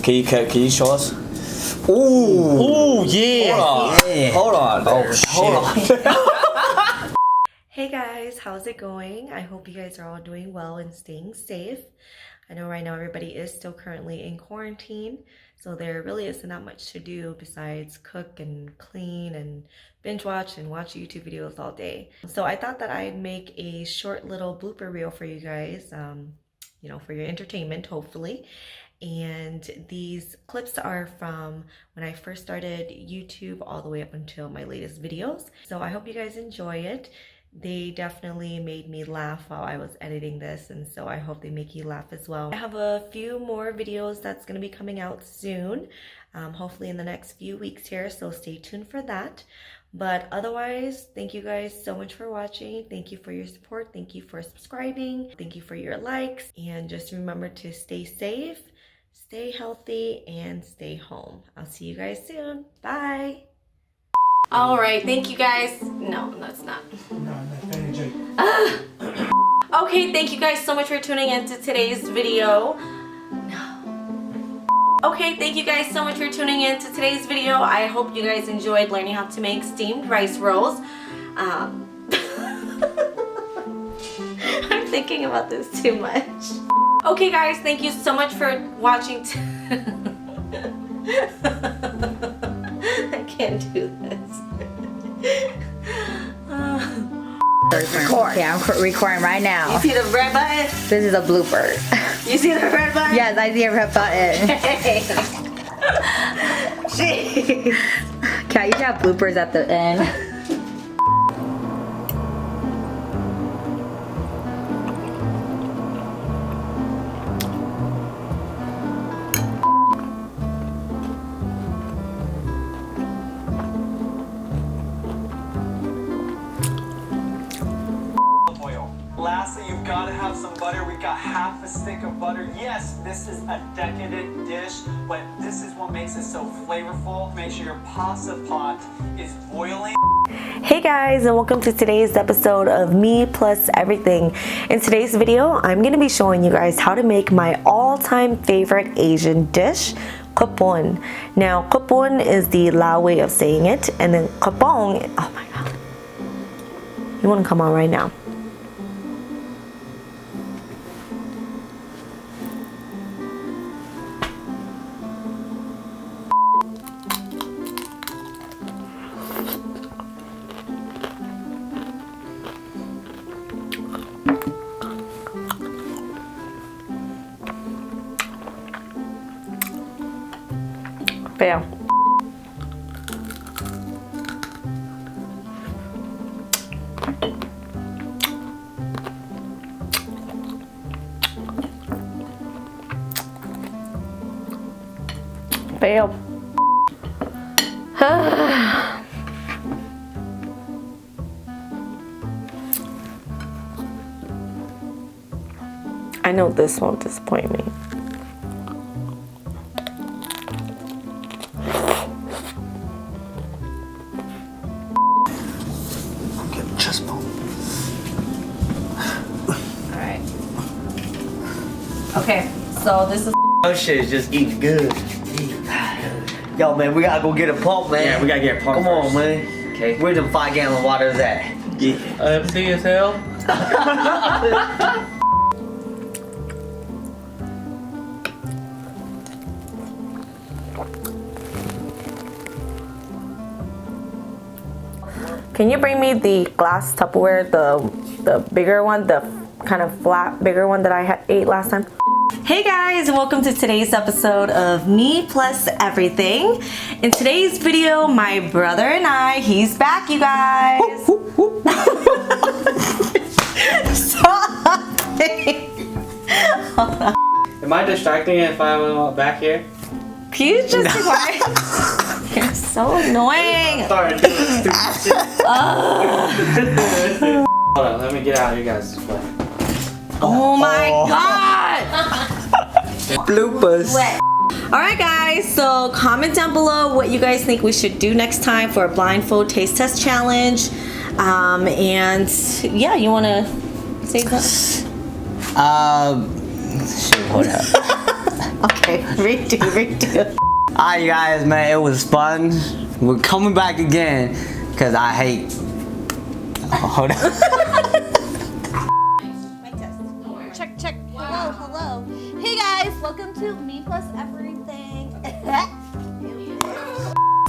Can you show us? Ooh. Ooh, yeah. Hold on. Hold on. Hey guys, how's it going? I hope you guys are all doing well and staying safe. I know right now everybody is still currently in quarantine, so there really isn't that much to do besides cook and clean and binge watch and watch YouTube videos all day. So I thought that I'd make a short little blooper reel for you guys, you know, for your entertainment, hopefully. And these clips are from when I first started YouTube all the way up until my latest videos. So I hope you guys enjoy it. They definitely made me laugh while I was editing this, and so I hope they make you laugh as well. I have a few more videos that's going to be coming out soon, hopefully in the next few weeks here, so stay tuned for that. But otherwise, thank you guys so much for watching. Thank you for your support. Thank you for subscribing. Thank you for your likes. And just remember to stay safe, stay healthy, and stay home. I'll see you guys soon. Bye. All right, thank you guys. No, that's not. Okay, thank you guys so much for tuning in to today's video. Okay, thank you guys so much for tuning in to today's video. I hope you guys enjoyed learning how to make steamed rice rolls. I'm thinking about this too much. Okay guys, thank you so much for watching. I can't do this. Record. Yeah, I'm recording right now. You see the red button? This is a blooper. You see the red button? Yes, I see a red button. Jeez. Kat, you should have bloopers at the end. Lastly, you've got to have some butter. We got half a stick of butter. Yes, this is a decadent dish, but this is what makes it so flavorful. Make sure your pasta pot is boiling. Hey guys, and welcome to today's episode of Me Plus Everything. In today's video, I'm going to be showing you guys how to make my all-time favorite Asian dish, kupon. Now, kupon is the Lao way of saying it, and then kupong, oh my god. You want to come on right now. Fail. Fail. I know this won't disappoint me. Alright. Okay, so this is Oh shit, is just eating good. Yo man, we gotta go get a pump, man. Yeah, we gotta get a pump. Come first. on, man. Okay. Where them 5-gallon waters at? Yeah. Empty as hell. Can you bring me the glass Tupperware, the bigger one, the kind of flat, bigger one that I ate last time? Hey guys, and welcome to today's episode of Me Plus Everything. In today's video, my brother and I, he's back, you guys. Stop. Hold on. Am I distracting if I was back here? Can you just be quiet? You're so annoying. Sorry. Hold on, let me get out of you guys' way. Oh my god. Bloopers. Alright guys, so comment down below what you guys think we should do next time for a blindfold taste test challenge. And yeah, you want to say something? Shoot, hold up. Okay, redo. Alright, you guys, man, it was fun. We're coming back again because I hate. Hold on. Check. Hello. Hey guys, welcome to MEplusEVERYTHing.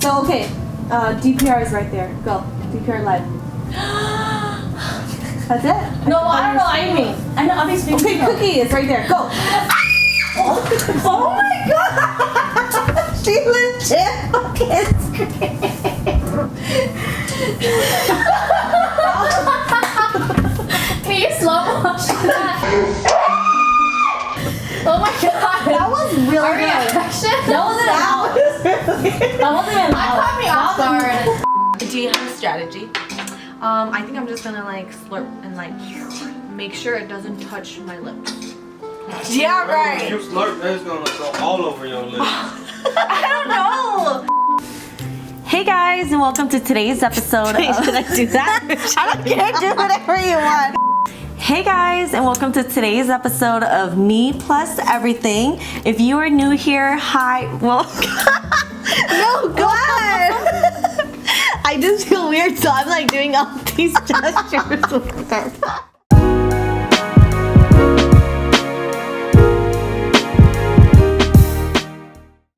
So okay, DPR is right there. Go, DPR live. That's it? No, I don't know. I mean, I know obviously. Okay, Cookie is right there. Go. Oh my god! She legit fucking screamed. Can you slow motion that? Oh my god. That was really good. That wasn't even loud. Caught me off guard. Do you have a strategy? I think I'm just gonna like slurp and like make sure it doesn't touch my lips. Yeah, right. If you slurp, that's gonna go all over your lips. I don't know. Hey guys, and welcome to today's episode. Wait, should I do that? I don't care. Do whatever you want. Hey guys, and welcome to today's episode of MEplusEVERYTHing. If you are new here, hi. Well, no, go ahead. I just feel weird, so I'm like doing all these gestures with this.